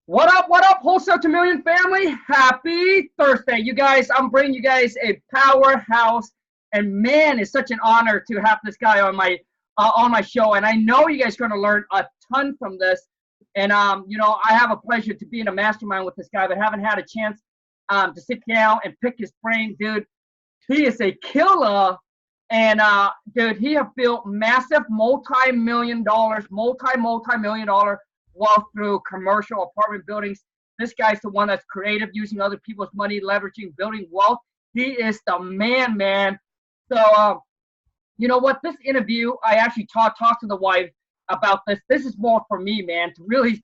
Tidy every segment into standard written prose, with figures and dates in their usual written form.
What up, Wholesale to Million family? Happy Thursday. You guys, I'm bringing you guys a powerhouse. And man, it's such an honor to have this guy on my show. And I know you guys are going to learn a ton from this. And, I have a pleasure to be in a mastermind with this guy, but haven't had a chance to sit down and pick his brain. Dude, he is a killer. And, dude, he have built massive multi-million dollar wealth through commercial apartment buildings. This guy's the one that's creative, using other people's money, leveraging, building wealth. He is the man. So, you know what? This interview, I actually talked to the wife about this. This is more for me, man, to really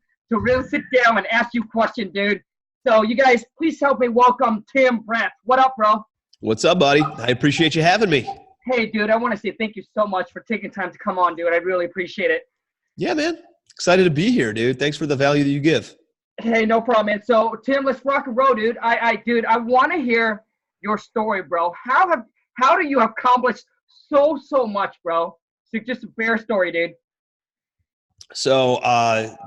sit down and ask you a question, dude. So, you guys, please help me welcome Tim Brandt. What up, bro? What's up, buddy? I appreciate you having me. Hey, dude, I want to say thank you so much for taking time to come on, dude. I really appreciate it. Yeah, man. Excited to be here, dude. Thanks for the value that you give. Hey, no problem, man. So, Tim, let's rock and roll, dude. I want to hear your story, bro. How do you accomplish so much, bro? So, just a bare story, dude. So,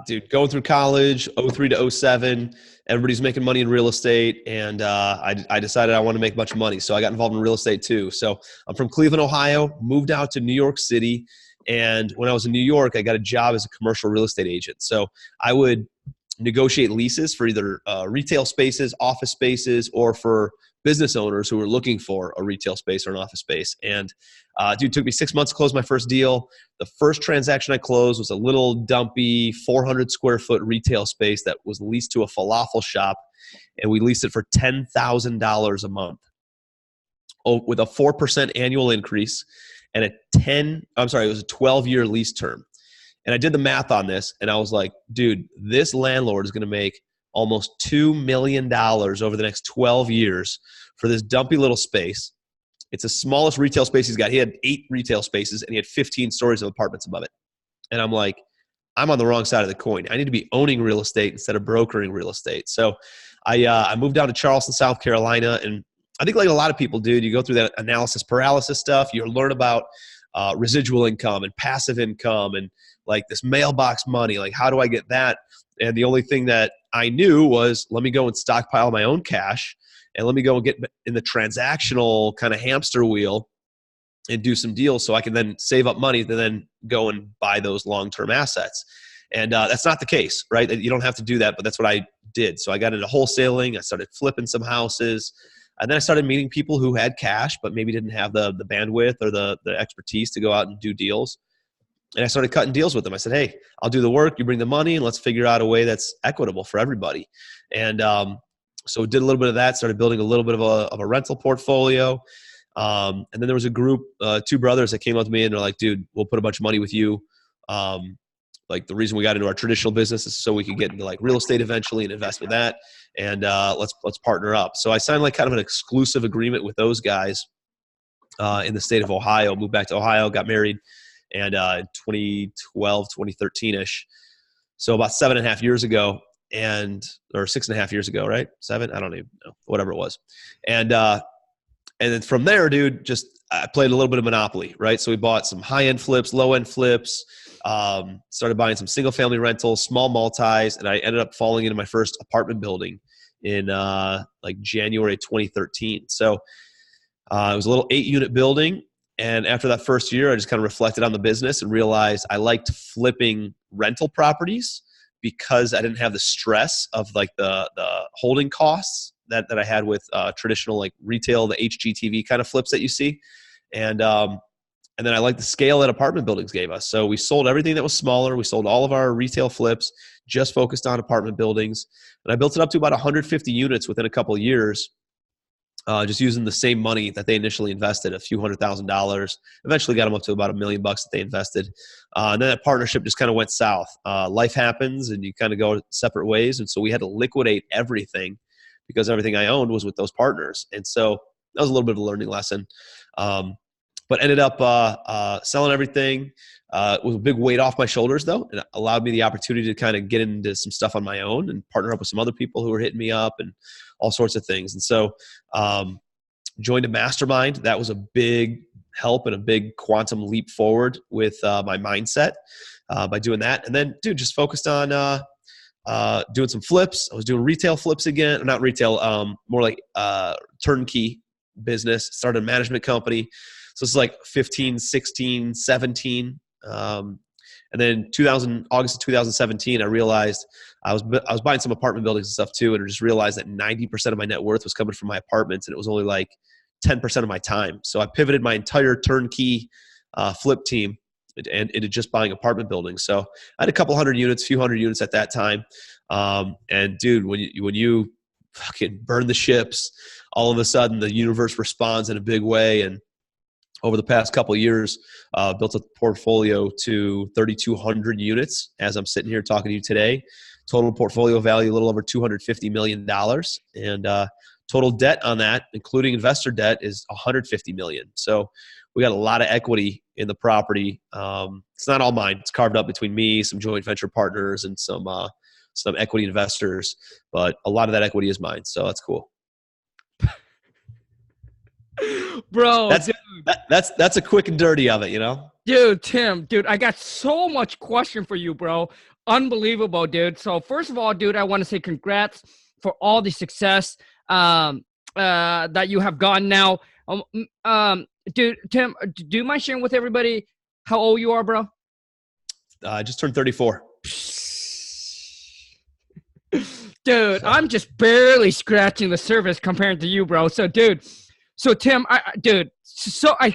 dude, going through college, 03 to 07, everybody's making money in real estate, and I decided I want to make much money, so I got involved in real estate too. So, I'm from Cleveland, Ohio, moved out to New York City, and when I was in New York, I got a job as a commercial real estate agent. So, I would negotiate leases for either retail spaces, office spaces, or for business owners who were looking for a retail space or an office space. And dude, it took me 6 months to close my first deal. The first transaction I closed was a little dumpy 400 square foot retail space that was leased to a falafel shop. And we leased it for $10,000 a month with a 4% annual increase and it was a 12-year lease term. And I did the math on this and I was like, dude, this landlord is going to make almost $2 million over the next 12 years for this dumpy little space. It's the smallest retail space he's got. He had 8 retail spaces and he had 15 stories of apartments above it. And I'm like, I'm on the wrong side of the coin. I need to be owning real estate instead of brokering real estate. So I moved down to Charleston, South Carolina. And I think like a lot of people do, you go through that analysis paralysis stuff. You learn about residual income and passive income and like this mailbox money. Like, how do I get that? And the only thing that I knew was, let me go and stockpile my own cash and let me go and get in the transactional kind of hamster wheel and do some deals so I can then save up money to then go and buy those long-term assets. And that's not the case, right? You don't have to do that, but that's what I did. So I got into wholesaling. I started flipping some houses. And then I started meeting people who had cash, but maybe didn't have the bandwidth or the expertise to go out and do deals. And I started cutting deals with them. I said, hey, I'll do the work, you bring the money, and let's figure out a way that's equitable for everybody. And so did a little bit of that, started building a little bit of a rental portfolio. And then there was a group, 2 brothers that came up to me and they're like, dude, we'll put a bunch of money with you. Like the reason we got into our traditional business is so we could get into like real estate eventually and invest with that. And let's partner up. So I signed like kind of an exclusive agreement with those guys in the state of Ohio, moved back to Ohio, got married. And in 2012, 2013-ish. So about 7.5 years ago or 6.5 years ago, right? 7? I don't even know, whatever it was. And then from there, dude, I played a little bit of Monopoly, right? So we bought some high-end flips, low-end flips, started buying some single-family rentals, small multis, and I ended up falling into my first apartment building in like January 2013. So it was a little 8-unit building. And after that first year, I just kind of reflected on the business and realized I liked flipping rental properties because I didn't have the stress of like the holding costs that I had with traditional like retail, the HGTV kind of flips that you see. And then I liked the scale that apartment buildings gave us. So we sold everything that was smaller. We sold all of our retail flips, just focused on apartment buildings. And I built it up to about 150 units within a couple of years. Just using the same money that they initially invested, a few $100,000. Eventually got them up to about $1 million that they invested. And then that partnership just kind of went south. Life happens and you kind of go separate ways. And so we had to liquidate everything because everything I owned was with those partners. And so that was a little bit of a learning lesson. But ended up selling everything. It was a big weight off my shoulders, though. It allowed me the opportunity to kind of get into some stuff on my own and partner up with some other people who were hitting me up and all sorts of things. And so joined a mastermind. That was a big help and a big quantum leap forward with my mindset by doing that. And then, dude, just focused on doing some flips. I was doing retail flips again, not retail, more like turnkey business. Started a management company. So this is like 15, 16, 17. And then August of 2017, I realized I was buying some apartment buildings and stuff too, and I just realized that 90% of my net worth was coming from my apartments, and it was only like 10% of my time. So I pivoted my entire turnkey flip team and into just buying apartment buildings. So I had a couple hundred units, few hundred units at that time. And dude, when you fucking burn the ships, all of a sudden the universe responds in a big way. And over the past couple of years, built a portfolio to 3,200 units as I'm sitting here talking to you today. Total portfolio value, a little over $250 million. And total debt on that, including investor debt, is $150 million. So we got a lot of equity in the property. It's not all mine. It's carved up between me, some joint venture partners, and some equity investors. But a lot of that equity is mine. So that's cool. Bro, that's a quick and dirty of it, you know? Dude, Tim, dude, I got so much question for you, bro. Unbelievable, dude. So first of all, dude, I want to say congrats for all the success that you have gotten now. Dude, Tim, do you mind sharing with everybody how old you are, bro? I just turned 34. Dude, I'm just barely scratching the surface compared to you, bro. So, dude. So Tim, I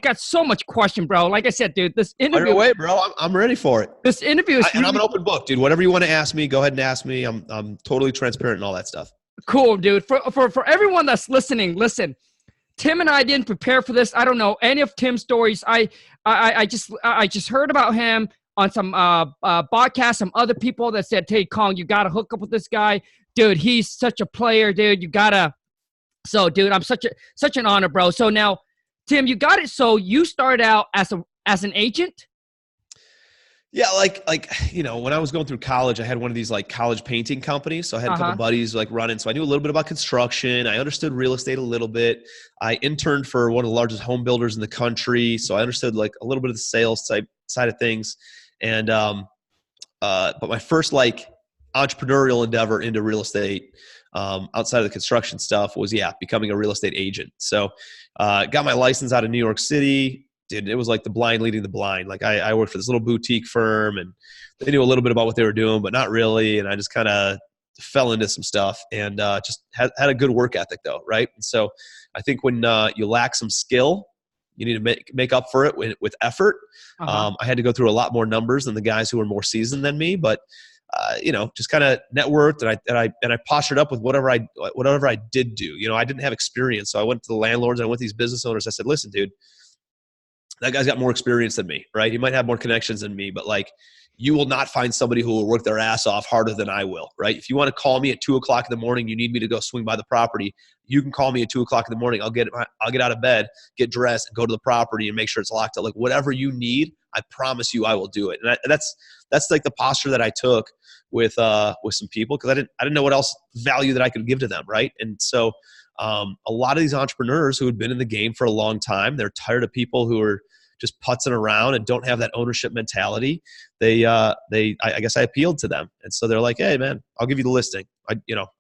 got so much question, bro. Like I said, dude, this interview. Right away, bro. I'm ready for it. This interview is. And I'm an open book, dude. Whatever you want to ask me, go ahead and ask me. I'm totally transparent and all that stuff. Cool, dude. For everyone that's listening, listen. Tim and I didn't prepare for this. I don't know any of Tim's stories. I just heard about him on some podcast. Some other people that said, "Hey, Khang, you gotta hook up with this guy, dude. He's such a player, dude. You gotta." So, dude, I'm such an honor, bro. So now, Tim, you got it. So you started out as an agent? Yeah, like when I was going through college, I had one of these like college painting companies. So I had a couple buddies like running. So I knew a little bit about construction. I understood real estate a little bit. I interned for one of the largest home builders in the country. So I understood like a little bit of the sales type side of things. And but my first like entrepreneurial endeavor into real estate, outside of the construction stuff, was becoming a real estate agent. So got my license out of New York City. Dude, it was like the blind leading the blind. Like I worked for this little boutique firm, and they knew a little bit about what they were doing, but not really. And I just kind of fell into some stuff, and just had a good work ethic though, right? And so I think when you lack some skill, you need to make up for it with effort. I had to go through a lot more numbers than the guys who were more seasoned than me, but just kind of networked, and I postured up with whatever I did do. I didn't have experience, so I went to the landlords. I went to these business owners. I said, "Listen, dude, that guy's got more experience than me, right? He might have more connections than me, but like, you will not find somebody who will work their ass off harder than I will, right? If you want to call me at 2:00 in the morning, you need me to go swing by the property, you can call me at 2:00 in the morning. I'll get out of bed, get dressed, and go to the property and make sure it's locked up. Like whatever you need, I promise you, I will do it." And that's like the posture that I took with some people, because I didn't know what else value that I could give to them, right? And so a lot of these entrepreneurs who had been in the game for a long time, they're tired of people who are just putzing around and don't have that ownership mentality. I guess I appealed to them, and so they're like, "Hey, man, I'll give you the listing. I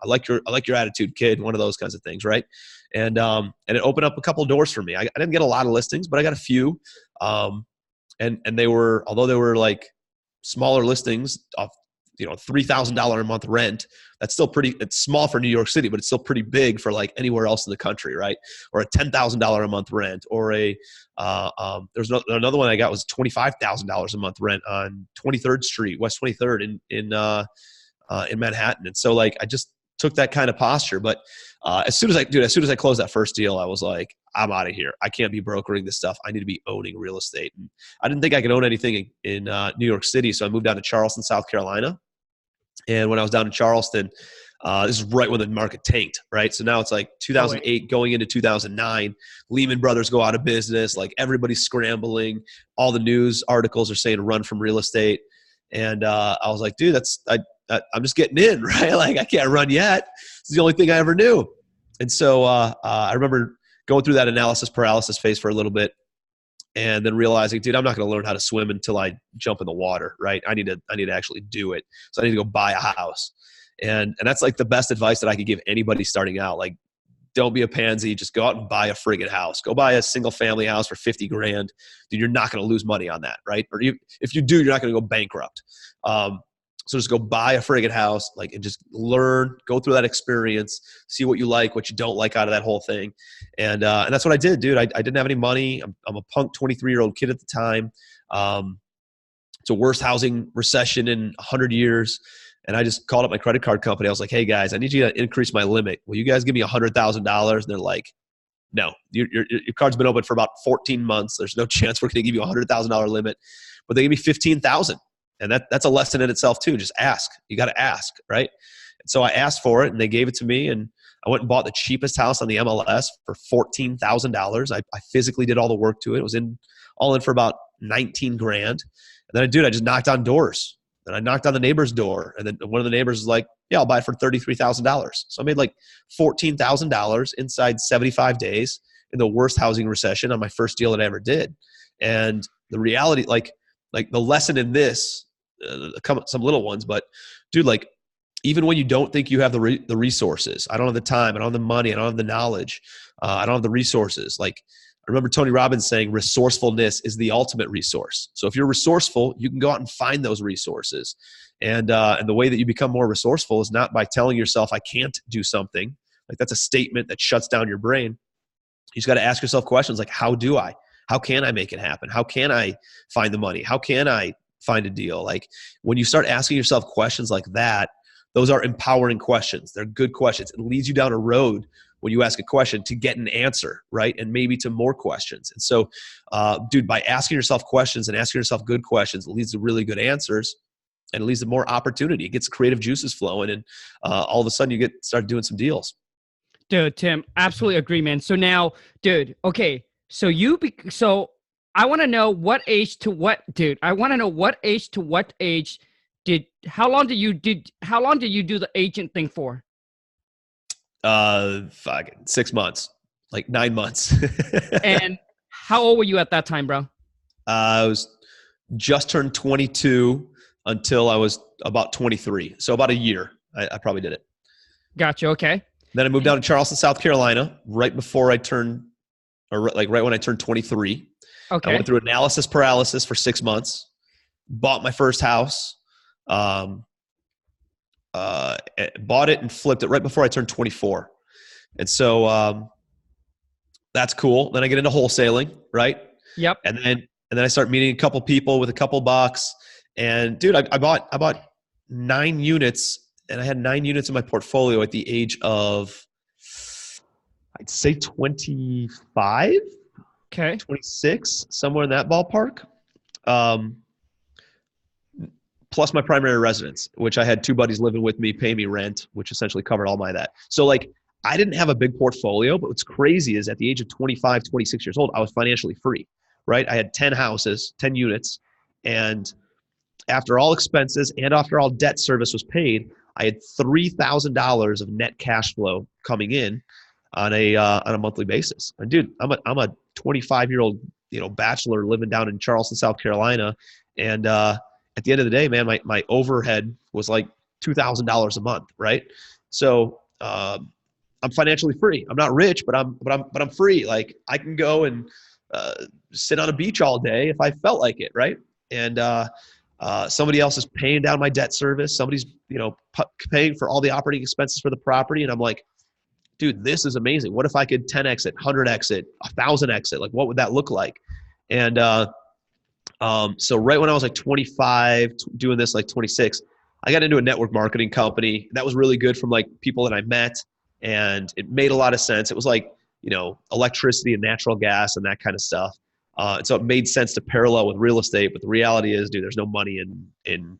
like your attitude, kid." One of those kinds of things, right? And it opened up a couple of doors for me. I didn't get a lot of listings, but I got a few. And they were, although they were like smaller listings of $3,000 a month rent, that's still it's small for New York City, but it's still pretty big for like anywhere else in the country, right? Or a $10,000 a month rent, or there's another one I got was $25,000 a month rent on 23rd Street, West 23rd in Manhattan. And so like, I just took that kind of posture. But as soon as I closed that first deal, I was like, I'm out of here. I can't be brokering this stuff. I need to be owning real estate. And I didn't think I could own anything in New York City. So I moved down to Charleston, South Carolina. And when I was down in Charleston, this is right when the market tanked, right? So now it's like 2008 going into 2009, Lehman Brothers go out of business. Like everybody's scrambling. All the news articles are saying run from real estate. And I was like, dude, I'm just getting in, right? Like I can't run yet. It's the only thing I ever knew. And so I remember going through that analysis paralysis phase for a little bit, and then realizing, dude, I'm not going to learn how to swim until I jump in the water, right? I need to actually do it. So I need to go buy a house. And that's like the best advice that I could give anybody starting out. Like, don't be a pansy. Just go out and buy a friggin' house. Go buy a single family house for 50 grand. Dude, you're not going to lose money on that, right? Or if you do, you're not going to go bankrupt. So just go buy a friggin' house, like, and just learn, go through that experience, see what you like, what you don't like out of that whole thing. And that's what I did, dude. I didn't have any money. I'm a punk 23-year-old kid at the time. It's a worst housing recession in 100 years. And I just called up my credit card company. I was like, hey guys, I need you to increase my limit. Will you guys give me $100,000? And they're like, no, your card's been open for about 14 months. There's no chance we're going to give you a $100,000 limit, but they give me 15,000. And that's a lesson in itself too. Just ask. You got to ask, right? And so I asked for it and they gave it to me, and I went and bought the cheapest house on the MLS for $14,000. I physically did all the work to it. It was all in for about 19 grand. And then I just knocked on doors. And I knocked on the neighbor's door, and then one of the neighbors was like, yeah, I'll buy it for $33,000. So I made like $14,000 inside 75 days in the worst housing recession on my first deal that I ever did. And the reality, like the lesson in this, some little ones, but dude, like, even when you don't think you have the resources, I don't have the time, I don't have the money, I don't have the knowledge, I don't have the resources. Like, I remember Tony Robbins saying resourcefulness is the ultimate resource. So if you're resourceful, you can go out and find those resources. And the way that you become more resourceful is not by telling yourself, I can't do something. Like, that's a statement that shuts down your brain. You just got to ask yourself questions like, how do I? How can I make it happen? How can I find the money? How can I find a deal? Like, when you start asking yourself questions like that, those are empowering questions. They're good questions. It leads you down a road when you ask a question to get an answer, right? And maybe to more questions. And so, dude, by asking yourself questions and asking yourself good questions, it leads to really good answers, and it leads to more opportunity. It gets creative juices flowing, and all of a sudden you start doing some deals. Dude, Tim, absolutely agree, man. So now, dude, okay, so I want to know what age to what, dude. I want to know what age to what age how long did you do the agent thing for? 6 months, like 9 months. And how old were you at that time, bro? I was just turned 22 until I was about 23. So about a year, I probably did it. Gotcha. Okay. Then I moved down to Charleston, South Carolina, right before I turned, or like right when I turned 23. Okay. I went through analysis paralysis for 6 months, bought my first house, bought it and flipped it right before I turned 24. And so that's cool. Then I get into wholesaling, right? Yep. And then I start meeting a couple people with a couple bucks. And dude, I bought 9 units, and I had 9 units in my portfolio at the age of, I'd say 25, okay, 26, somewhere in that ballpark. Plus my primary residence, which I had 2 buddies living with me, pay me rent, which essentially covered all that. So like, I didn't have a big portfolio, but what's crazy is at the age of 25, 26 years old, I was financially free, right? I had 10 houses, 10 units. And after all expenses and after all debt service was paid, I had $3,000 of net cash flow coming in on a monthly basis. And dude, I'm a 25-year-old, bachelor living down in Charleston, South Carolina. And, at the end of the day, man, my overhead was like $2,000 a month, right? So I'm financially free. I'm not rich, but I'm free. Like, I can go and sit on a beach all day if I felt like it, right? And somebody else is paying down my debt service. Somebody's paying for all the operating expenses for the property, and I'm like, dude, this is amazing. What if I could 10x it, 100x it, 1000x it? Like, what would that look like? And so right when I was like 25, doing this like 26, I got into a network marketing company. That was really good from like people that I met, and it made a lot of sense. It was like, electricity and natural gas and that kind of stuff. And so it made sense to parallel with real estate. But the reality is, dude, there's no money in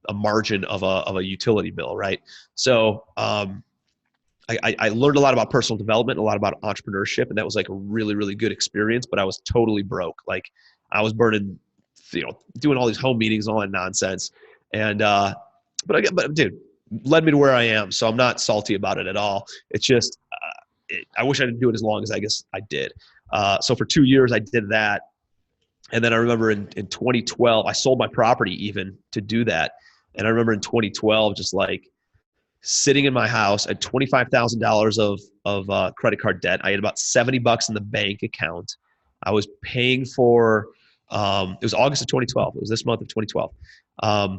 a margin of a utility bill, right? So I learned a lot about personal development, a lot about entrepreneurship, and that was like a really, really good experience. But I was totally broke. Like, I was burning, doing all these home meetings and all that nonsense. And, but dude, led me to where I am. So I'm not salty about it at all. It's just, I wish I didn't do it as long as I guess I did. So for 2 years I did that. And then I remember in 2012, I sold my property even to do that. And I remember in 2012, just like, sitting in my house at $25,000 of credit card debt. I had about $70 in the bank account. I was paying for, it was August of 2012. It was this month of 2012. I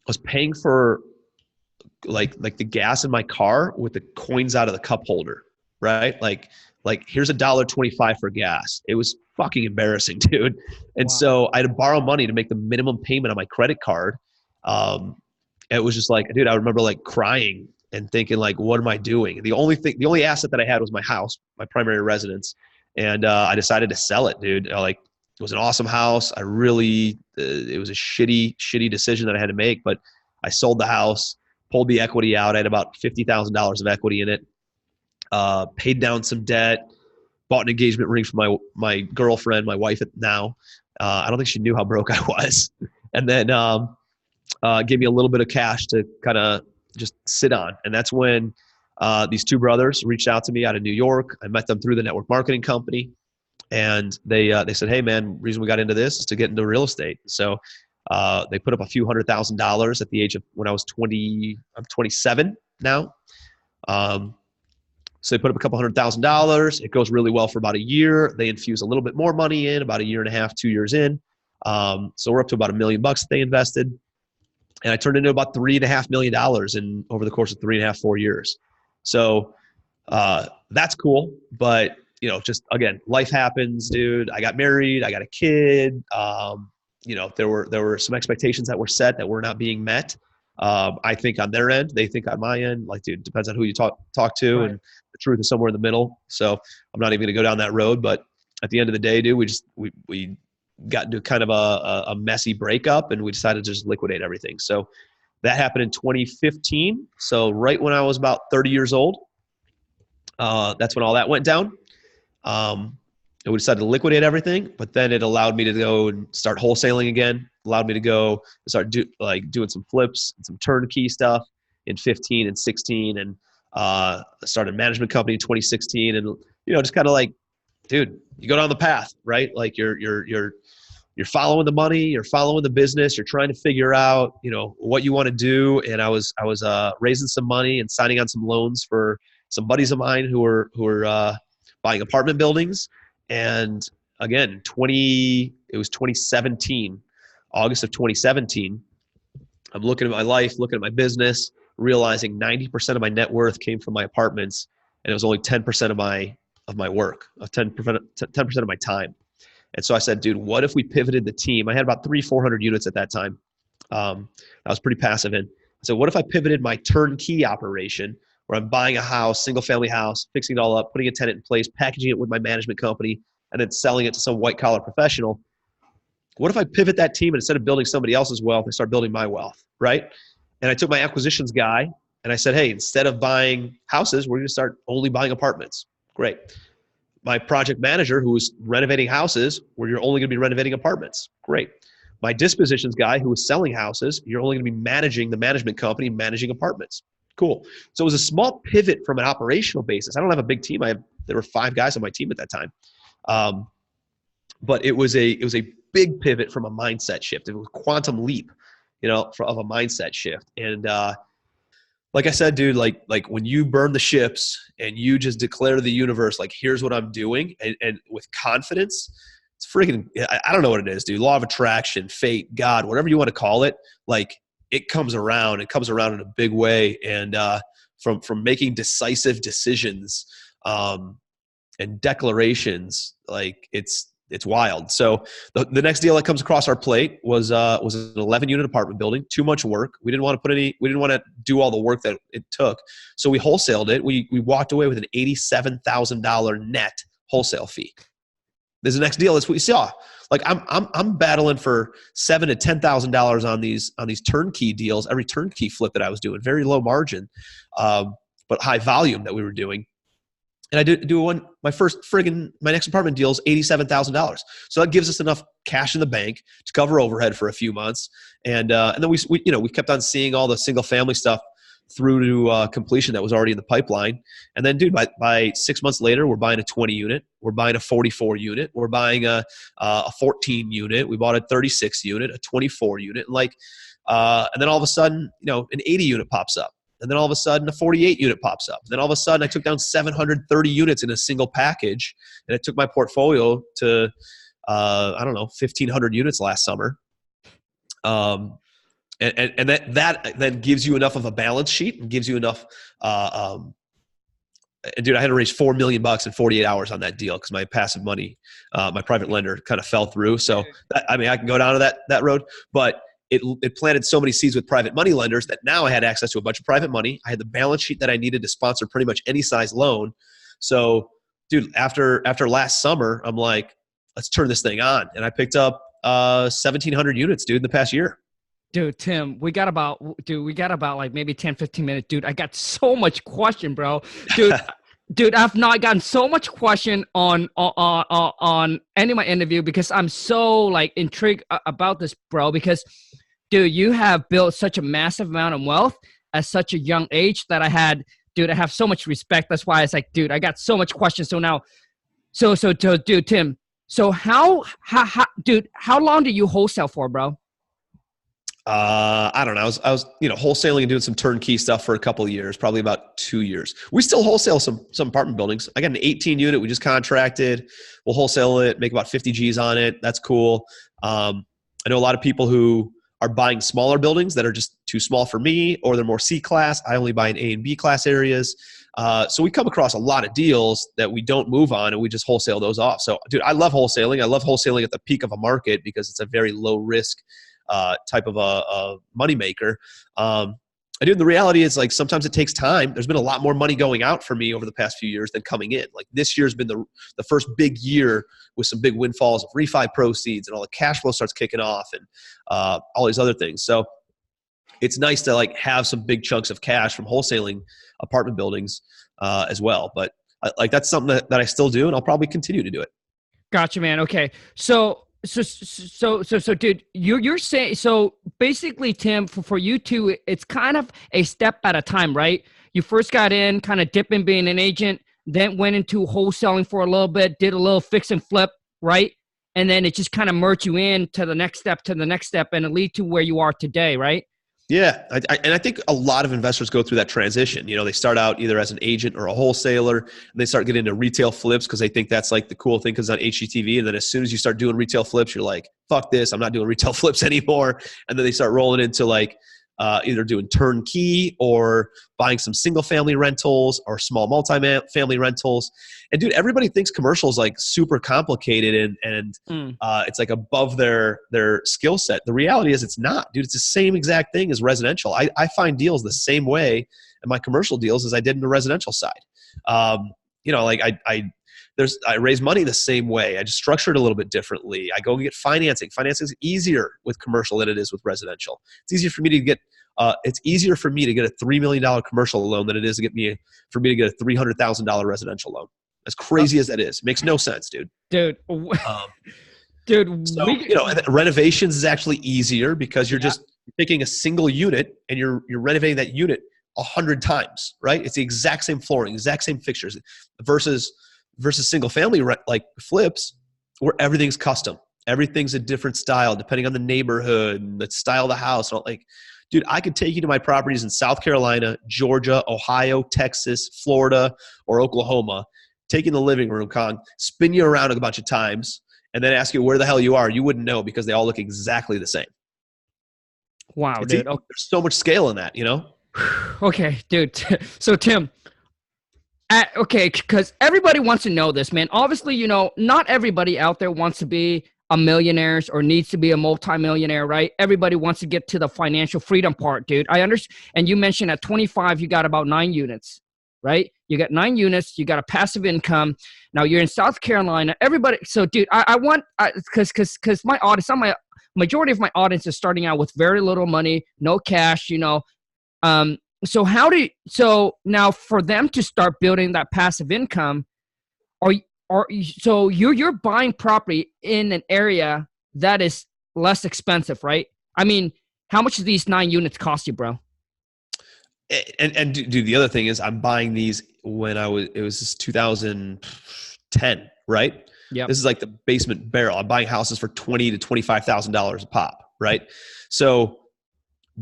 was paying for like the gas in my car with the coins out of the cup holder, right? Like here's $1.25 for gas. It was fucking embarrassing, dude. And so I had to borrow money to make the minimum payment on my credit card. It was just like, dude, I remember like crying and thinking like, what am I doing? The only asset that I had was my house, my primary residence. And I decided to sell it, dude. Like it was an awesome house. It was a shitty decision that I had to make, but I sold the house, pulled the equity out. I had about $50,000 of equity in it, paid down some debt, bought an engagement ring for my girlfriend, my wife now. I don't think she knew how broke I was. And then gave me a little bit of cash to kind of just sit on. And that's when these two brothers reached out to me out of New York. I met them through the network marketing company. And they said, hey, man, reason we got into this is to get into real estate. So they put up a few $100,000 at the age of when I was 20, I'm 27 now. So they put up a couple $100,000. It goes really well for about a year. They infuse a little bit more money in about a year and a half, 2 years in. So we're up to about $1 million that they invested. And I turned into about $3.5 million over the course of 3.5, 4 years. So that's cool. But, just again, life happens, dude. I got married. I got a kid. There were some expectations that were set that were not being met. I think on their end, they think on my end. Like, dude, depends on who you talk to, right. And the truth is somewhere in the middle. So I'm not even going to go down that road. But at the end of the day, dude, we got into kind of a messy breakup, and we decided to just liquidate everything. So that happened in 2015. So right when I was about 30 years old, that's when all that went down. And we decided to liquidate everything, but then it allowed me to go and start wholesaling again. Allowed me to go and start doing some flips and some turnkey stuff in 15 and 16, and started a management company in 2016. And just kind of like, dude, you go down the path, right? Like you're following the money, you're following the business, you're trying to figure out what you want to do. And I was raising some money and signing on some loans for some buddies of mine who were buying apartment buildings. And again, it was 2017, August of 2017. I'm looking at my life, looking at my business, realizing 90% of my net worth came from my apartments, and it was only 10% of my work, 10% of my time. And so I said, dude, what if we pivoted the team? I had about 300-400 units at that time. I was pretty passive in. So what if I pivoted my turnkey operation, where I'm buying a house, single family house, fixing it all up, putting a tenant in place, packaging it with my management company, and then selling it to some white collar professional? What if I pivot that team, and instead of building somebody else's wealth, I start building my wealth, right? And I took my acquisitions guy and I said, hey, instead of buying houses, we're going to start only buying apartments. Great. My project manager, who was renovating houses, where you're only going to be renovating apartments. Great. My dispositions guy, who was selling houses, you're only going to be managing the management company, managing apartments. Cool. So it was a small pivot from an operational basis. I don't have a big team. There were 5 guys on my team at that time. But it was a big pivot from a mindset shift. It was a quantum leap, of a mindset shift. And like I said, dude, like when you burn the ships and you just declare to the universe, like, here's what I'm doing, and with confidence, it's freaking, I don't know what it is, dude. Law of attraction, fate, God, whatever you want to call it, like it comes around. It comes around in a big way. And from making decisive decisions and declarations, like it's wild. So the next deal that comes across our plate was an 11-unit apartment building. Too much work. We didn't want to do all the work that it took. So we wholesaled it. We walked away with an $87,000 net wholesale fee. There's the next deal. That's what we saw. Like I'm battling for $7,000 to $10,000 on these turnkey deals. Every turnkey flip that I was doing, very low margin, but high volume that we were doing. And I my next apartment deal is $87,000. So that gives us enough cash in the bank to cover overhead for a few months. And then we kept on seeing all the single family stuff through to completion that was already in the pipeline. And then, dude, by 6 months later, we're buying a 20 unit, we're buying a 44 unit, we're buying a 14 unit, we bought a 36 unit, a 24 unit, and then all of a sudden, an 80 unit pops up. And then all of a sudden a 48 unit pops up. Then all of a sudden I took down 730 units in a single package, and it took my portfolio to, 1,500 units last summer. And that then gives you enough of a balance sheet and gives you enough, dude, I had to raise $4 million in 48 hours on that deal because my passive money, my private lender kind of fell through. So, I can go down to that road, but it planted so many seeds with private money lenders that now I had access to a bunch of private money. I had the balance sheet that I needed to sponsor pretty much any size loan. So, dude, after last summer, I'm like, let's turn this thing on. And I picked up 1,700 units, dude, in the past year. Dude, Tim, we got about like maybe 10, 15 minutes. Dude, I got so much question, bro. Dude, I've not gotten so much question on any of my interview because I'm so like intrigued about this, bro, because dude, you have built such a massive amount of wealth at such a young age that I have so much respect. That's why it's like, dude, I got so much questions. So now, dude, Tim, so how long did you wholesale for, bro? I don't know. I was wholesaling and doing some turnkey stuff for a couple of years, probably about 2 years. We still wholesale some apartment buildings. I got an 18 unit. We just contracted. We'll wholesale it, make about 50 G's on it. That's cool. I know a lot of people who are buying smaller buildings that are just too small for me, or they're more C class. I only buy in A and B class areas. So we come across a lot of deals that we don't move on, and we just wholesale those off. So, dude, I love wholesaling. I love wholesaling at the peak of a market because it's a very low risk type of a money maker. I do. The reality is, like, sometimes it takes time. There's been a lot more money going out for me over the past few years than coming in. Like, this year's been the first big year with some big windfalls of refi proceeds, and all the cash flow starts kicking off, and all these other things. So it's nice to like have some big chunks of cash from wholesaling apartment buildings as well. But that's something that I still do, and I'll probably continue to do it. Gotcha, man. Okay. So dude, you're saying, so basically, Tim, for you two, it's kind of a step at a time, right? You first got in, kind of dipping, being an agent, then went into wholesaling for a little bit, did a little fix and flip, right? And then it just kind of merged you in to the next step, and it lead to where you are today, right? Yeah. And I think a lot of investors go through that transition. They start out either as an agent or a wholesaler, and they start getting into retail flips because they think that's like the cool thing because on HGTV. And then as soon as you start doing retail flips, you're like, fuck this, I'm not doing retail flips anymore. And then they start rolling into like either doing turnkey or buying some single family rentals or small multi-family rentals. And dude, everybody thinks commercial is like super complicated and it's like above their skill set. The reality is it's not, dude. It's the same exact thing as residential. I find deals the same way in my commercial deals as I did in the residential side. I raise money the same way. I just structure it a little bit differently. I go and get financing. Financing is easier with commercial than it is with residential. It's easier for me to get a $3 million commercial loan than it is for me to get a $300,000 residential loan. As crazy as that is, it makes no sense, dude. Dude, so renovations is actually easier because you're just picking a single unit and you're renovating that unit 100 times, right? It's the exact same flooring, exact same fixtures, versus single family like flips where everything's custom. Everything's a different style depending on the neighborhood and the style of the house. Like, dude, I could take you to my properties in South Carolina, Georgia, Ohio, Texas, Florida, or Oklahoma, take you in the living room, Khang, spin you around a bunch of times, and then ask you where the hell you are. You wouldn't know because they all look exactly the same. Wow, dude. There's so much scale in that, Okay, dude. So, Tim, okay, because everybody wants to know this, man. Obviously, not everybody out there wants to be a millionaire or needs to be a multimillionaire, right? Everybody wants to get to the financial freedom part, dude. I understand. And you mentioned at 25, you got about 9 units, right? You got 9 units. You got a passive income. Now you're in South Carolina. Everybody. So, dude, I want, because my audience, majority of my audience is starting out with very little money, no cash, So now for them to start building that passive income, so you're buying property in an area that is less expensive, right? I mean, how much do these 9 units cost you, bro? And dude, the other thing is I'm buying these when it was 2010, right? Yeah. This is like the basement barrel. I'm buying houses for $20,000 to $25,000 a pop, right? So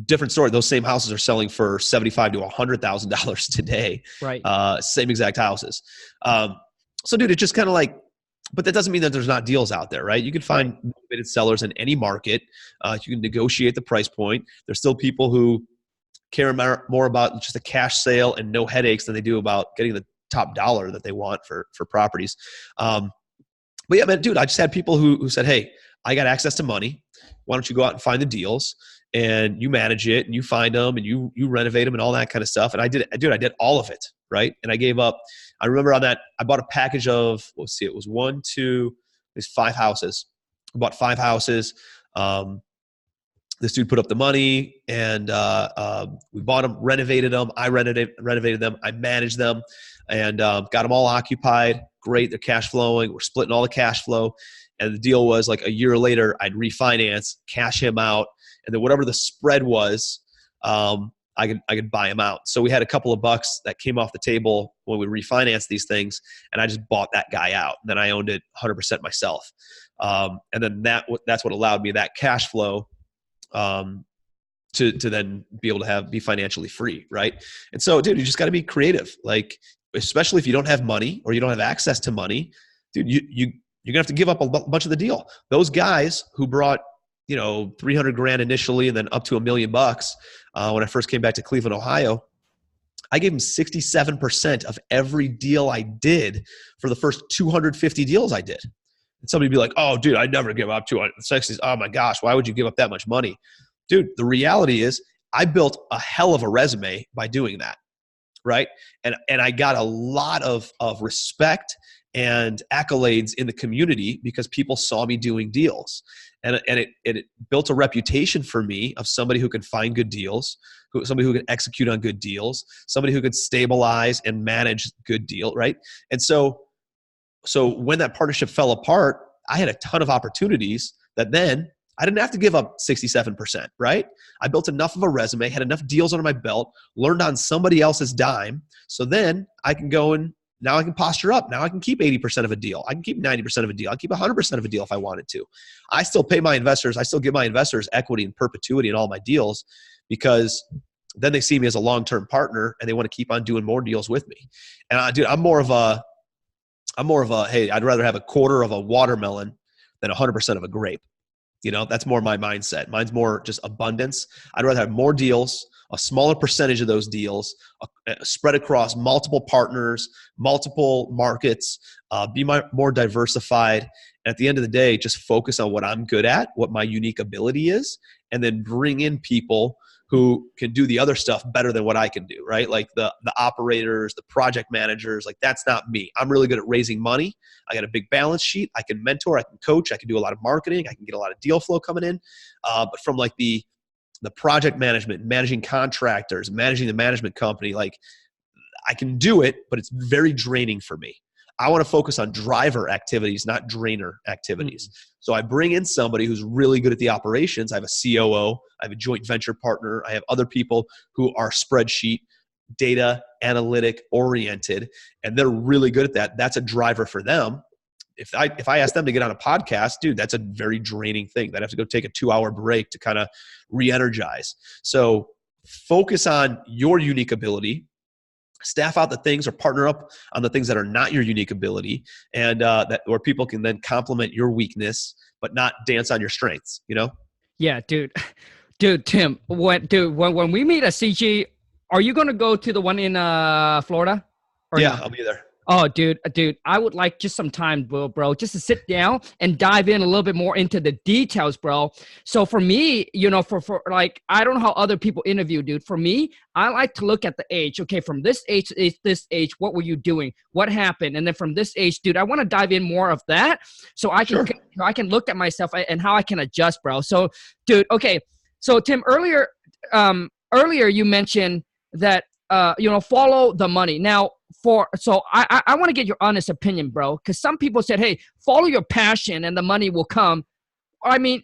different story. Those same houses are selling for $75,000 to $100,000 today. Right. Same exact houses. So dude, it's just kind of like, but that doesn't mean that there's not deals out there, right? You can find motivated sellers in any market. You can negotiate the price point. There's still people who care more about just a cash sale and no headaches than they do about getting the top dollar that they want for properties. But yeah, man, dude, I just had people who said, hey, I got access to money. Why don't you go out and find the deals, and you manage it, and you find them, and you renovate them and all that kind of stuff. And I did all of it, right? And I gave up. I remember on that, I bought a package of, let's see, it was 5 houses. I bought 5 houses. This dude put up the money, and we bought them, renovated them. I renovated them. I managed them, and got them all occupied. Great, they're cash flowing. We're splitting all the cash flow. And the deal was like a year later, I'd refinance, cash him out, and then whatever the spread was, I could buy him out. So we had a couple of bucks that came off the table when we refinanced these things, and I just bought that guy out. And then I owned it 100% myself. And then that's what allowed me that cash flow to then be able to be financially free, right? And so, dude, you just got to be creative. Like, especially if you don't have money or you don't have access to money, dude, you're gonna have to give up a bunch of the deal. Those guys who brought, $300,000 initially and then up to $1 million when I first came back to Cleveland, Ohio, I gave them 67% of every deal I did for the first 250 deals I did. And somebody would be like, oh, dude, I'd never give up 260. Oh my gosh, why would you give up that much money? Dude, the reality is I built a hell of a resume by doing that, right? And I got a lot of respect and accolades in the community because people saw me doing deals. And it built a reputation for me of somebody who can find good deals, somebody who can execute on good deals, somebody who could stabilize and manage good deal, right? And so when that partnership fell apart, I had a ton of opportunities that then I didn't have to give up 67%, right? I built enough of a resume, had enough deals under my belt, learned on somebody else's dime. So then I can go and now I can posture up. Now I can keep 80% of a deal. I can keep 90% of a deal. I can keep 100% of a deal if I wanted to. I still pay my investors. I still give my investors equity and perpetuity in all my deals because then they see me as a long-term partner and they want to keep on doing more deals with me. And dude, I'm more of a, hey, I'd rather have a quarter of a watermelon than 100% of a grape. That's more my mindset. Mine's more just abundance. I'd rather have more deals, a smaller percentage of those deals, spread across multiple partners, multiple markets, be more diversified. And at the end of the day, just focus on what I'm good at, what my unique ability is, and then bring in people who can do the other stuff better than what I can do, right? Like the operators, the project managers, like that's not me. I'm really good at raising money. I got a big balance sheet. I can mentor, I can coach, I can do a lot of marketing, I can get a lot of deal flow coming in. But from like the project management, managing contractors, managing the management company, like I can do it, but it's very draining for me. I want to focus on driver activities, not drainer activities. So I bring in somebody who's really good at the operations. I have a COO, I have a joint venture partner. I have other people who are spreadsheet, data, analytic oriented, and they're really good at that. That's a driver for them. If I ask them to get on a podcast, dude, that's a very draining thing. They'd have to go take a 2-hour break to kind of re-energize. So focus on your unique ability, staff out the things or partner up on the things that are not your unique ability, and where people can then complement your weakness, but not dance on your strengths, Yeah, dude, Tim, when we meet at CG, are you going to go to the one in Florida? Yeah, no? I'll be there. Oh, dude, I would like just some time, bro, just to sit down and dive in a little bit more into the details, bro. So for me, for like, I don't know how other people interview, dude. For me, I like to look at the age. Okay, from this age to this age, what were you doing? What happened? And then from this age, dude, I want to dive in more of that so I can I can look at myself and how I can adjust, bro. So, dude, okay. So Tim, earlier you mentioned that follow the money. Now, I want to get your honest opinion, bro, because some people said, hey, follow your passion and the money will come. I mean,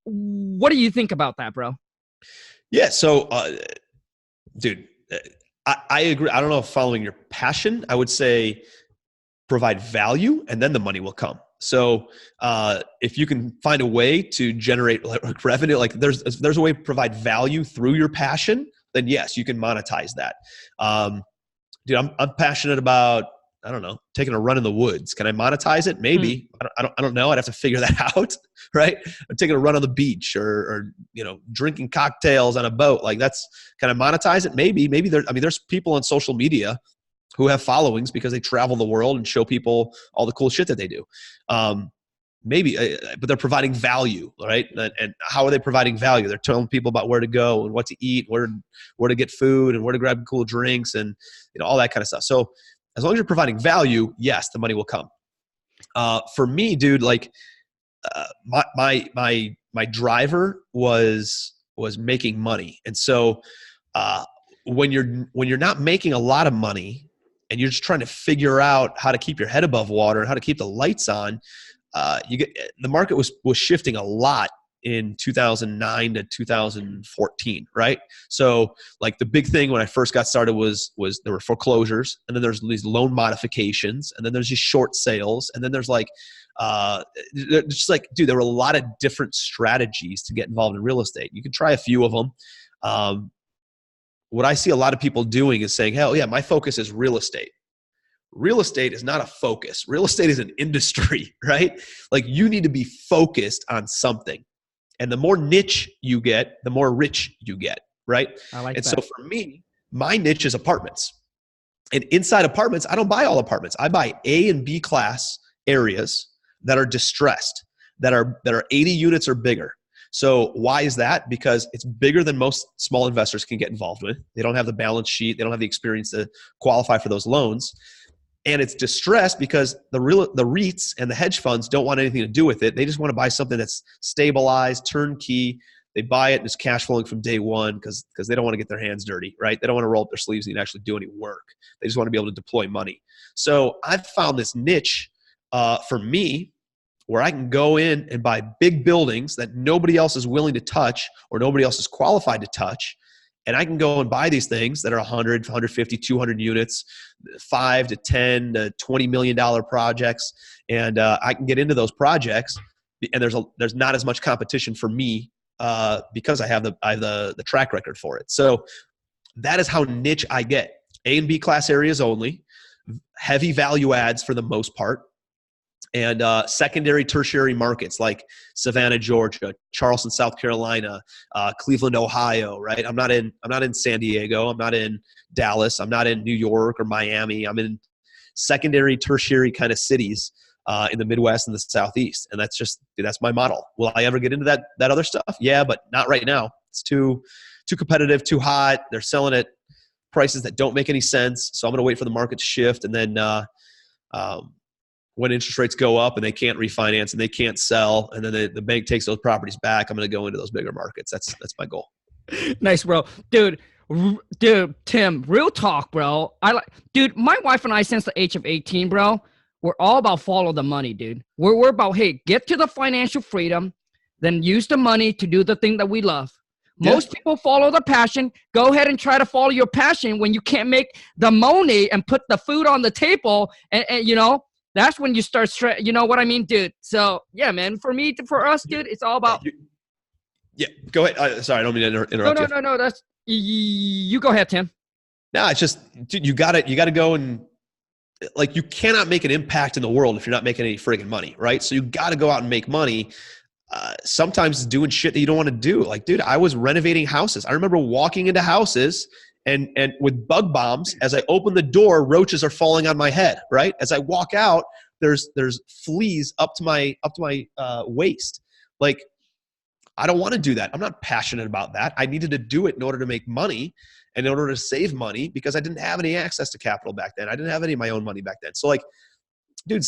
what do you think about that, bro? Yeah. So, dude, I agree. I don't know if following your passion, I would say provide value and then the money will come. So if you can find a way to generate like revenue, like there's a way to provide value through your passion, then yes, you can monetize that. Dude, I'm passionate about, I don't know, taking a run in the woods. Can I monetize it? Maybe. I don't know. I'd have to figure that out, right? I'm taking a run on the beach or drinking cocktails on a boat. Like can I monetize it? Maybe there's people on social media who have followings because they travel the world and show people all the cool shit that they do. Maybe, but they're providing value, right? And how are they providing value? They're telling people about where to go and what to eat, where to get food and where to grab cool drinks and all that kind of stuff. So as long as you're providing value, yes, the money will come. For me, dude, like my driver was making money, and so when you're not making a lot of money and you're just trying to figure out how to keep your head above water and how to keep the lights on. The market was shifting a lot in 2009 to 2014, right? So like the big thing when I first got started was there were foreclosures, and then there's these loan modifications, and then there's these short sales, and then there's like just like, dude, there were a lot of different strategies to get involved in real estate. You can try a few of them. What I see a lot of people doing is saying, hell yeah, my focus is real estate. Real estate is not a focus. Real estate is an industry, right? Like you need to be focused on something. And the more niche you get, the more rich you get, right? I like that. So for me, my niche is apartments. And inside apartments, I don't buy all apartments. I buy A and B class areas that are distressed, that are 80 units or bigger. So why is that? Because it's bigger than most small investors can get involved with. They don't have the balance sheet. They don't have the experience to qualify for those loans. And it's distressed because the REITs and the hedge funds don't want anything to do with it. They just want to buy something that's stabilized, turnkey. They buy it and it's cash flowing from day one because they don't want to get their hands dirty, right? They don't want to roll up their sleeves and actually do any work. They just want to be able to deploy money. So I've found this niche for me where I can go in and buy big buildings that nobody else is willing to touch or nobody else is qualified to touch. And I can go and buy these things that are 100, 150, 200 units, 5 to 10 to $20 million projects. And I can get into those projects, and there's not as much competition for me because I have the track record for it. So that is how niche I get. A and B class areas only, heavy value adds for the most part. And secondary, tertiary markets like Savannah, Georgia, Charleston, South Carolina, Cleveland, Ohio. Right? I'm not in San Diego. I'm not in Dallas. I'm not in New York or Miami. I'm in secondary, tertiary kind of cities in the Midwest and the Southeast. And that's my model. Will I ever get into that other stuff? Yeah, but not right now. It's too competitive, too hot. They're selling at prices that don't make any sense. So I'm going to wait for the market to shift, and then when interest rates go up and they can't refinance and they can't sell, and then the bank takes those properties back, I'm going to go into those bigger markets. That's my goal. Nice, bro. Dude, Tim, real talk, bro. Dude, my wife and I, since the age of 18, bro, we're all about follow the money, dude. We're about, hey, get to the financial freedom, then use the money to do the thing that we love. Most people follow the passion. Go ahead and try to follow your passion when you can't make the money and put the food on the table, and that's when you start you know what I mean, dude? So, yeah, man, for us, dude, it's all about. Yeah, go ahead. Sorry, I don't mean to interrupt you. No. That's you go ahead, Tim. No, it's just, dude, you gotta go and, like, you cannot make an impact in the world if you're not making any friggin' money, right? So you gotta go out and make money. Sometimes it's doing shit that you don't want to do. Like, dude, I was renovating houses. I remember walking into houses and with bug bombs. As I open the door, roaches are falling on my head, right? As I walk out, there's fleas up to my waist. Like, I don't want to do that. I'm not passionate about that. I needed to do it in order to make money and in order to save money because I didn't have any access to capital back then. I didn't have any of my own money back then. So, like, dude,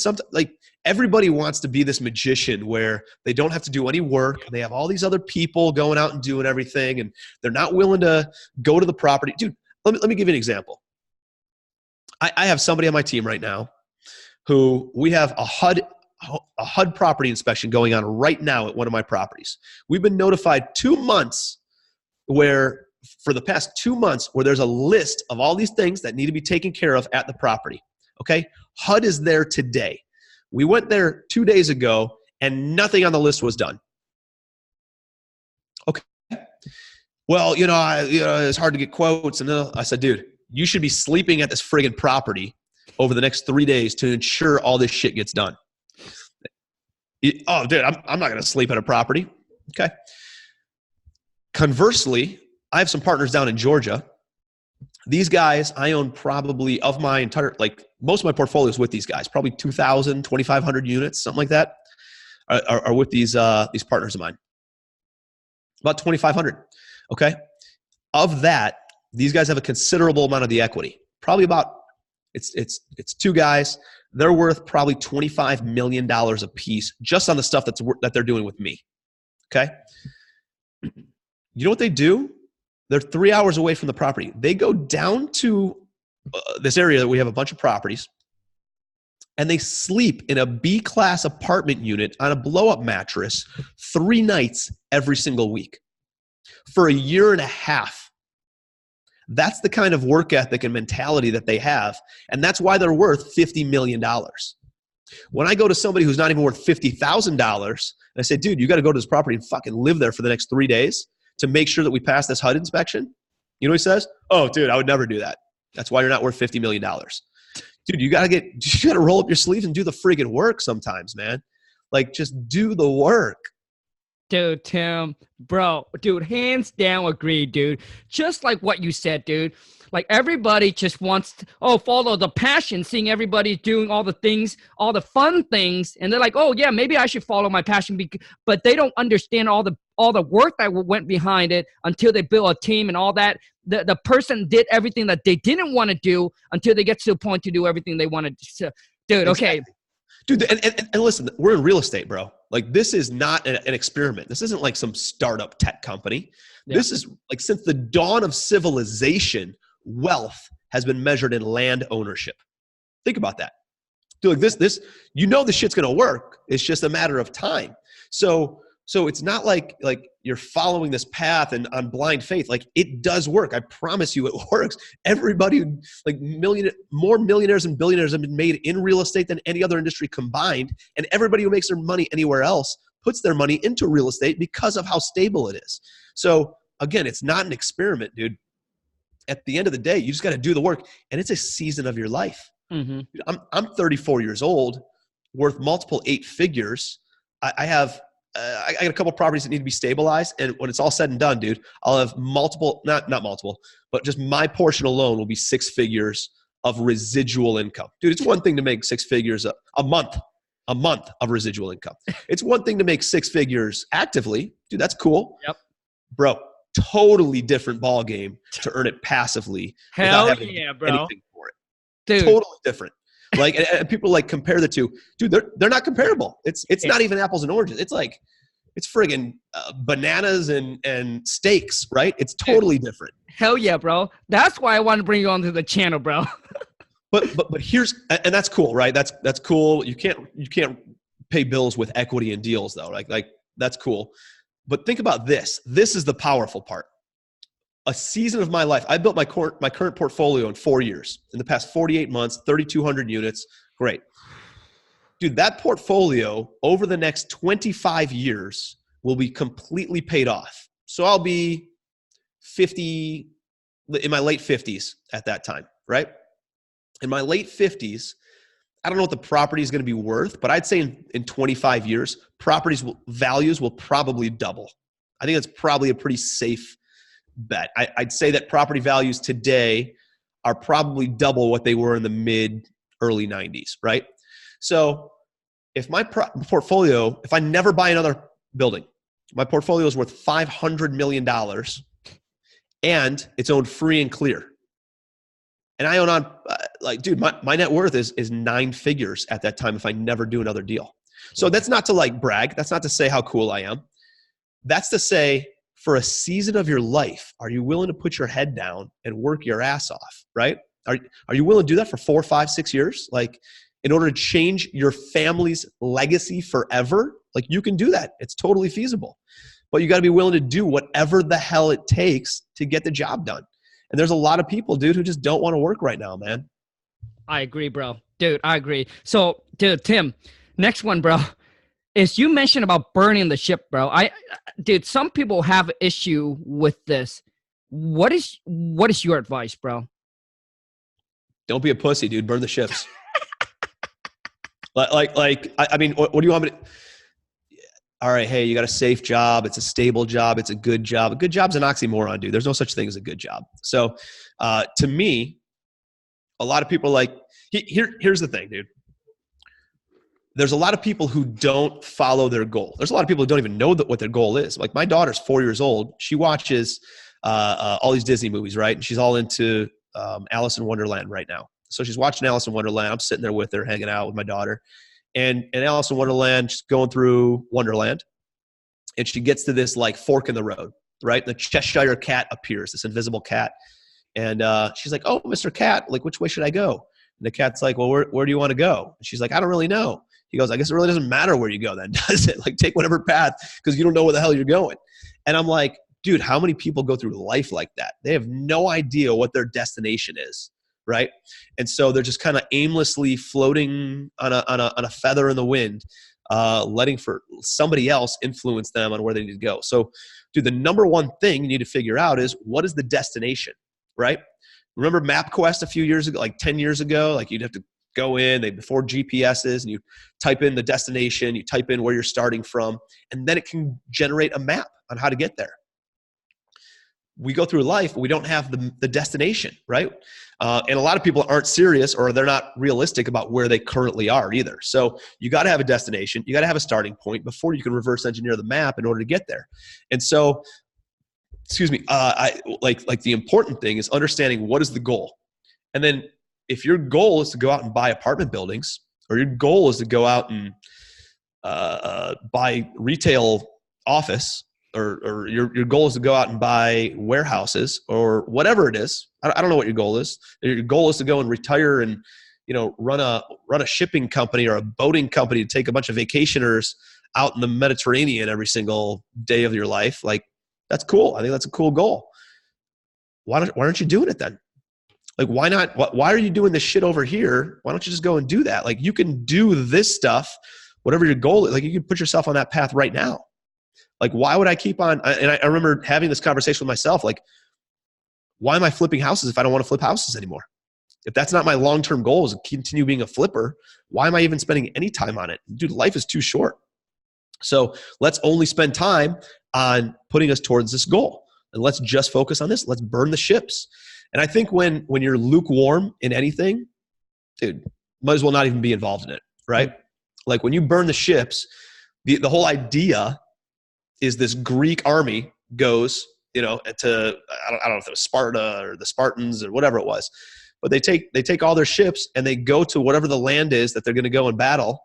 everybody wants to be this magician where they don't have to do any work. They have all these other people going out and doing everything, and they're not willing to go to the property. Dude, let me give you an example. I have somebody on my team right now who we have a HUD property inspection going on right now at one of my properties. We've been notified 2 months for the past 2 months where there's a list of all these things that need to be taken care of at the property. Okay? HUD is there today. We went there 2 days ago and nothing on the list was done. Okay. Well, it's hard to get quotes. And then I said, dude, you should be sleeping at this friggin' property over the next 3 days to ensure all this shit gets done. Oh, dude, I'm not going to sleep at a property. Okay. Conversely, I have some partners down in Georgia. These guys, I own probably of my entire, most of my portfolio is with these guys, probably 2,000, 2,500 units, something like that, are with these partners of mine. About 2,500. Okay. Of that, these guys have a considerable amount of the equity. Probably about, it's two guys. They're worth probably $25 million a piece just on the stuff that they're doing with me. Okay. You know what they do? They're 3 hours away from the property. They go down to this area that we have a bunch of properties, and they sleep in a B-class apartment unit on a blow-up mattress 3 nights every single week for a year and a half. That's the kind of work ethic and mentality that they have, and that's why they're worth $50 million. When I go to somebody who's not even worth $50,000, and I say, dude, you got to go to this property and fucking live there for the next 3 days to make sure that we pass this HUD inspection, you know what he says? Oh, dude, I would never do that. That's why you're not worth $50 million. Dude, you got to roll up your sleeves and do the friggin' work sometimes, man. Just do the work. Dude, Tim, bro, dude, hands down agree, dude. Just like what you said, dude. Everybody just wants to, follow the passion, seeing everybody doing all the things, all the fun things. And they're like, oh, yeah, maybe I should follow my passion. But they don't understand all the work that went behind it until they built a team and all that. The person did everything that they didn't want to do until they get to the point to do everything they wanted to. Dude, okay. Exactly. Dude, and listen, we're in real estate, bro. This is not an experiment. This isn't like some startup tech company. Yeah. This is since the dawn of civilization, wealth has been measured in land ownership. Think about that. Dude, this this shit's going to work. It's just a matter of time. So it's not like you're following this path and on blind faith. It does work. I promise you it works. Everybody, more millionaires and billionaires have been made in real estate than any other industry combined. And everybody who makes their money anywhere else puts their money into real estate because of how stable it is. So again, it's not an experiment, dude. At the end of the day, you just got to do the work, and it's a season of your life. Mm-hmm. I'm 34 years old, worth multiple 8 figures. I got a couple properties that need to be stabilized, and when it's all said and done, dude, I'll have multiple, not multiple, but just my portion alone will be 6 figures of residual income. Dude, it's one thing to make 6 figures a month of residual income. It's one thing to make 6 figures actively. Dude, that's cool. Yep. Bro, totally different ball game to earn it passively without having anything for it. Dude. Totally different. And people compare the two. Dude, they're not comparable. It's not even apples and oranges. It's friggin' bananas and steaks, right? It's totally different. Hell yeah, bro. That's why I want to bring you onto the channel, bro. but here's, and that's cool, right? That's cool. You can't pay bills with equity and deals though. That's cool. But think about this. This is the powerful part. A season of my life. I built my current portfolio in 4 years. In the past 48 months, 3,200 units. Great. Dude, that portfolio over the next 25 years will be completely paid off. So I'll be 50, in my late 50s at that time, right? In my late 50s, I don't know what the property is going to be worth, but I'd say in 25 years, values will probably double. I think that's probably a pretty safe bet. I'd say that property values today are probably double what they were in the early 90s, right? So if my portfolio, if I never buy another building, my portfolio is worth $500 million and it's owned free and clear. And I own on, dude, my net worth is 9 figures at that time if I never do another deal. So that's not to brag. That's not to say how cool I am. That's to say, for a season of your life, are you willing to put your head down and work your ass off, right? Are you willing to do that for 4, 5, 6 years? In order to change your family's legacy forever? You can do that. It's totally feasible. But you got to be willing to do whatever the hell it takes to get the job done. And there's a lot of people, dude, who just don't want to work right now, man. I agree, bro. Dude, I agree. So, dude, Tim, Next one, bro, is you mentioned about burning the ship, bro. Dude, some people have issue with this. What is your advice, bro? Don't be a pussy, dude. Burn the ships. I mean, what do you want me to? All right, hey, you got a safe job. It's a stable job. It's a good job. A good job's an oxymoron, dude. There's no such thing as a good job. So, to me, a lot of people here's the thing, dude. There's a lot of people who don't follow their goal. There's a lot of people who don't even know what their goal is. Like my daughter's 4 years old. She watches all these Disney movies, right? And she's all into Alice in Wonderland right now. So she's watching Alice in Wonderland. I'm sitting there with her, hanging out with my daughter. And Alice in Wonderland, she's going through Wonderland. And she gets to this like fork in the road, right? The Cheshire Cat appears, this invisible cat. And she's like, oh, Mr. Cat, like, which way should I go? And the cat's like, well, where do you want to go? And she's like, I don't really know. He goes, I guess it really doesn't matter where you go then, does it? Like, take whatever path because you don't know where the hell you're going. And I'm like, dude, how many people go through life like that? They have no idea what their destination is, right? And so they're just kind of aimlessly floating on a feather in the wind, letting for somebody else influence them on where they need to go. So, dude, the number one thing you need to figure out is what is the destination, right? Remember MapQuest a few years ago, like 10 years ago, like you'd have to go in before GPSs and you type in the destination, you type in where you're starting from, and then it can generate a map on how to get there. We go through life, but we don't have the destination, right? And a lot of people aren't serious or they're not realistic about where they currently are either. So you got to have a destination. You got to have a starting point before you can reverse engineer the map in order to get there. And so, like the important thing is understanding what is the goal. And then if your goal is to go out and buy apartment buildings, or your goal is to go out and buy retail office, or your goal is to go out and buy warehouses or whatever it is. I don't know what your goal is. Your goal is to go and retire and, run a shipping company or a boating company to take a bunch of vacationers out in the Mediterranean every single day of your life. Like, that's cool. I think that's a cool goal. Why aren't you doing it then? Like, why not? Why are you doing this shit over here? Why don't you just go and do that? Like, you can do this stuff, whatever your goal is. Like, you can put yourself on that path right now. Like, why would I keep on? And I remember having this conversation with myself. Like, why am I flipping houses if I don't want to flip houses anymore? If that's not my long-term goal is to continue being a flipper, why am I even spending any time on it? Dude, life is too short. So let's only spend time on putting us towards this goal. And let's just focus on this. Let's burn the ships. And I think when you're lukewarm in anything, dude, might as well not even be involved in it, right? Like when you burn the ships, the whole idea is this Greek army goes, to, I don't know if it was Sparta or the Spartans or whatever it was, but they take all their ships and they go to whatever the land is that they're going to go and battle.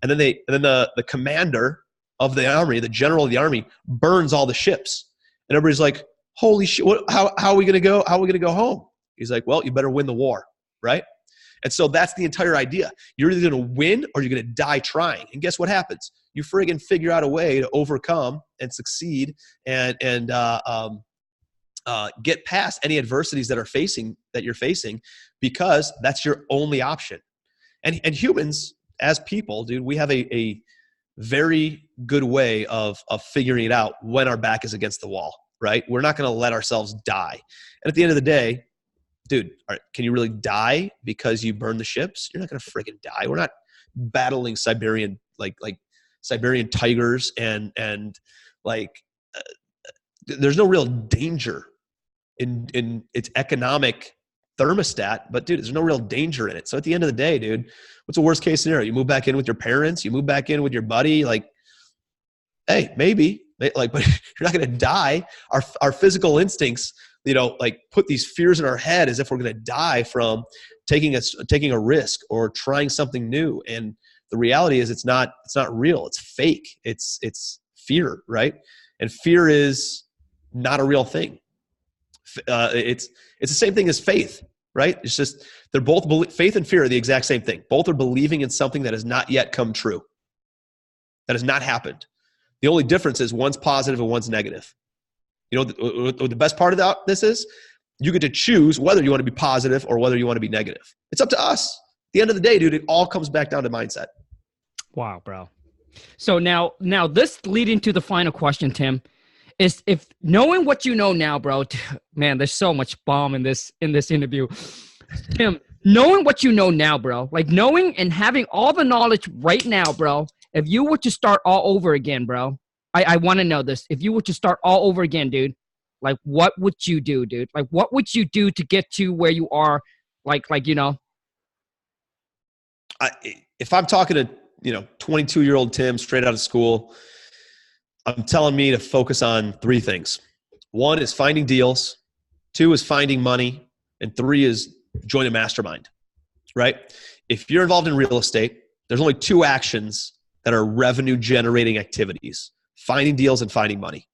And then the commander of the army, the general of the army, burns all the ships. And everybody's like, holy shit, how are we going to go? How are we going to go home? He's like, well, you better win the war, right? And so that's the entire idea. You're either going to win or you're going to die trying. And guess what happens? You friggin' figure out a way to overcome and succeed and get past any adversities that you're facing, because that's your only option. And humans, as people, dude, we have a very good way of figuring it out when our back is against the wall, right? We're not going to let ourselves die. And at the end of the day, dude, can you really die because you burn the ships? You're not going to friggin' die. We're not battling Siberian tigers and there's no real danger in its economic thermostat, but dude, there's no real danger in it. So at the end of the day, dude, what's the worst case scenario? You move back in with your parents, you move back in with your buddy, like, hey, maybe, like, but you're not going to die. Our physical instincts, like put these fears in our head as if we're going to die from taking a risk or trying something new. And the reality is it's not real. It's fake. It's fear, right? And fear is not a real thing. It's the same thing as faith, right? It's just, they're both, faith and fear are the exact same thing. Both are believing in something that has not yet come true. That has not happened. The only difference is one's positive and one's negative. What the best part of this is? You get to choose whether you want to be positive or whether you want to be negative. It's up to us. At the end of the day, dude, it all comes back down to mindset. Wow, bro. So now this leading to the final question, Tim, is if knowing what you know now, bro, man, there's so much bomb in this interview. Tim, knowing what you know now, bro, like knowing and having all the knowledge right now, bro, if you were to start all over again, bro, I want to know this. If you were to start all over again, dude, like what would you do, dude? Like what would you do to get to where you are? Like, you know, if I'm talking to, 22-year-old Tim straight out of school, I'm telling me to focus on three things. One is finding deals. Two is finding money. And three is join a mastermind, right? If you're involved in real estate, there's only two actions that are revenue generating activities: finding deals and finding money.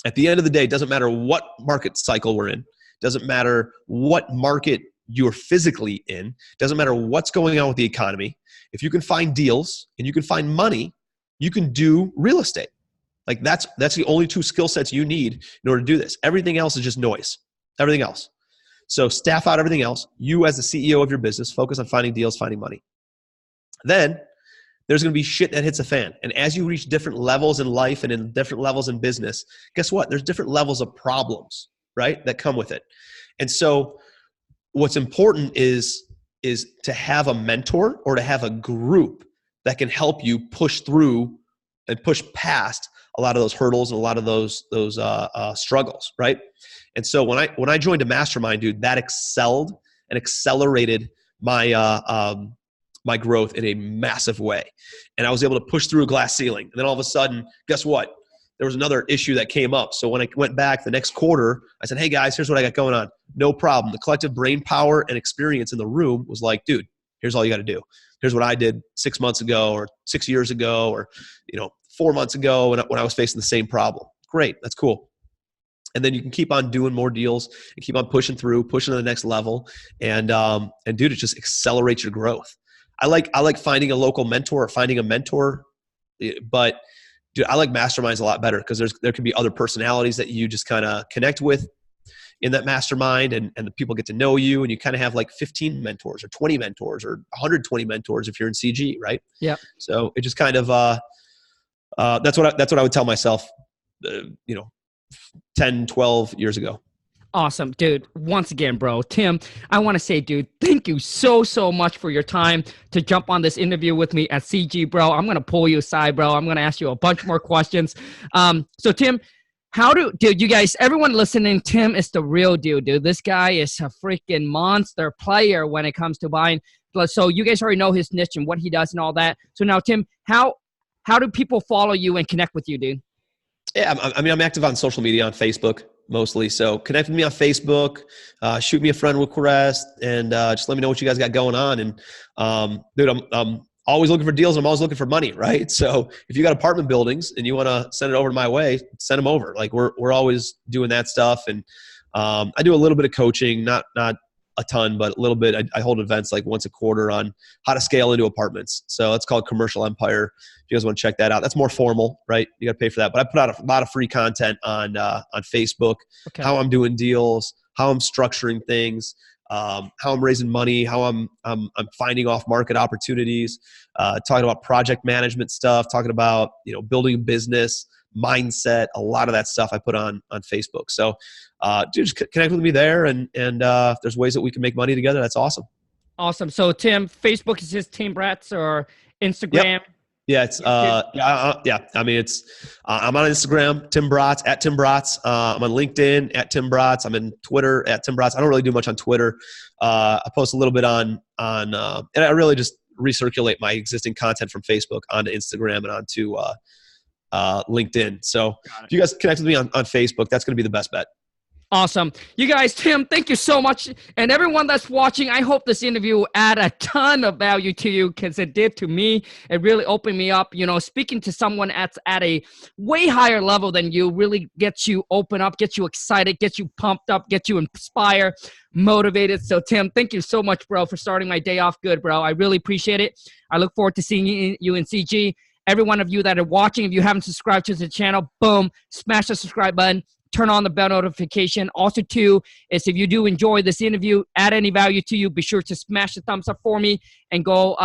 At the end of the day, it doesn't matter what market cycle we're in. Doesn't matter what market you're physically in. Doesn't matter what's going on with the economy. If you can find deals and you can find money, you can do real estate. Like that's the only two skill sets you need in order to do this. Everything else is just noise. Everything else. So staff out everything else. You as the CEO of your business, focus on finding deals, finding money. Then there's going to be shit that hits a fan. And as you reach different levels in life and in different levels in business, guess what? There's different levels of problems, right, that come with it. And so what's important is to have a mentor or to have a group that can help you push through and push past a lot of those hurdles and a lot of those struggles, right? And so when I joined a mastermind, dude, that excelled and accelerated my my growth in a massive way. And I was able to push through a glass ceiling. And then all of a sudden, guess what? There was another issue that came up. So when I went back the next quarter, I said, hey guys, here's what I got going on. No problem. The collective brain power and experience in the room was like, dude, here's all you got to do. Here's what I did 6 months ago or 6 years ago or 4 months ago when I was facing the same problem. Great. That's cool. And then you can keep on doing more deals and keep on pushing through, pushing to the next level. And dude, it just accelerates your growth. I like finding a local mentor or finding a mentor, but dude, I like masterminds a lot better because there can be other personalities that you just kind of connect with in that mastermind, and the people get to know you, and you kind of have like 15 mentors or 20 mentors or 120 mentors if you're in CG, right? Yeah. So it just kind of that's what I would tell myself, 10, 12 years ago. Awesome, dude. Once again, bro, Tim, I want to say, dude, thank you so much for your time to jump on this interview with me at CG, bro. I'm going to pull you aside, bro. I'm going to ask you a bunch more questions. So Tim, dude, you guys, everyone listening, Tim is the real deal, dude. This guy is a freaking monster player when it comes to buying. So you guys already know his niche and what he does and all that. So now, Tim, how do people follow you and connect with you, dude? Yeah, I'm active on social media, on Facebook mostly. So connect with me on Facebook, shoot me a friend request, and just let me know what you guys got going on. And dude, I'm always looking for deals. I'm always looking for money, right? So if you got apartment buildings and you want to send it over my way, send them over. Like we're always doing that stuff. And I do a little bit of coaching, not a ton, but a little bit. I hold events like once a quarter on how to scale into apartments. So it's called Commercial Empire. If you guys want to check that out, that's more formal, right? You got to pay for that. But I put out a lot of free content on Facebook, okay, how I'm doing deals, how I'm structuring things, how I'm raising money, how I'm finding off market opportunities, talking about project management stuff, talking about, building a business, mindset, a lot of that stuff I put on Facebook. So just connect with me there, and if there's ways that we can make money together, that's awesome. Awesome. So Tim, Facebook is just Tim Bratz, or Instagram? Yep. Yeah, it's yeah. I mean, it's I'm on Instagram, Tim Bratz, at Tim Bratz. I'm on LinkedIn at Tim Bratz. I'm in Twitter at Tim Bratz. I don't really do much on Twitter. I post a little bit on and I really just recirculate my existing content from Facebook onto Instagram and onto LinkedIn. So if you guys connect with me on Facebook, that's going to be the best bet. Awesome. You guys, Tim, thank you so much. And everyone that's watching, I hope this interview will add a ton of value to you, because it did to me. It really opened me up. Speaking to someone that's at a way higher level than you really gets you open up, gets you excited, gets you pumped up, gets you inspired, motivated. So Tim, thank you so much, bro, for starting my day off good, bro. I really appreciate it. I look forward to seeing you in CG. Every one of you that are watching, if you haven't subscribed to the channel, boom, smash the subscribe button. turn on the bell notification. Also, too, is if you do enjoy this interview, add any value to you, be sure to smash the thumbs up for me and go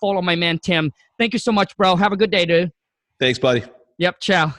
follow my man, Tim. Thank you so much, bro. Have a good day, dude. Thanks, buddy. Yep, ciao.